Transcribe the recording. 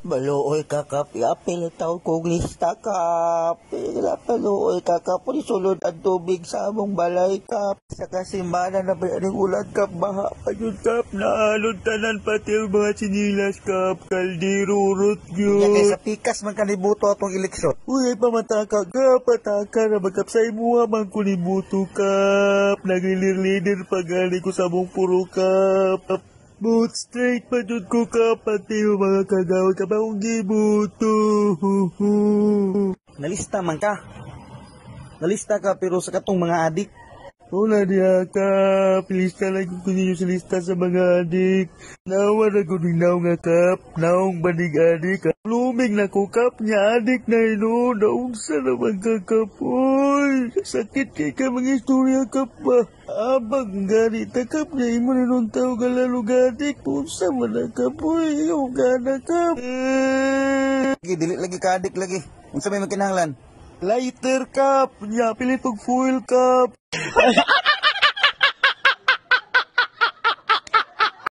Baluoy kakap, apil tao kong lista kap. Baluoy kakap, pwede sulod ang tubig sa among balay kap. Sa kasimbanan na bayaning ulan kap, baha pa yun kap. Naalon tanan pati ang mga sinilas kap. Kaldirurot yun. Yan kay sa pikas man kanibuto atong eleksyon. Uy, ay pamataka kap, pataka na magkapsay mo man kunibuto kap. Nagilirlider pagali ko sa mong puro kap. Boot straight pa dyan ko kapati yung mga kagawad ka ba kong gibuto. Nalista man ka. Nalista ka pero sa katong mga adik. Wala diya ka. Pilista lang kung ninyo sa lista sa mga adik. Nawa na guminaw nga kap. Naong banig adik. Luming na ko kap niya adik na ino. Naungsa naman ka kap. Uy, sakit kay ka mga istorya kap ba. Abang gani takap niya imo ninong tao galalo gadik. Unsa man na kap. Uy, yung gana kap. Dili lagi ka adik lagi. Unsa may makinahanglan? Lighter kap. Nya pilit og fuel kap.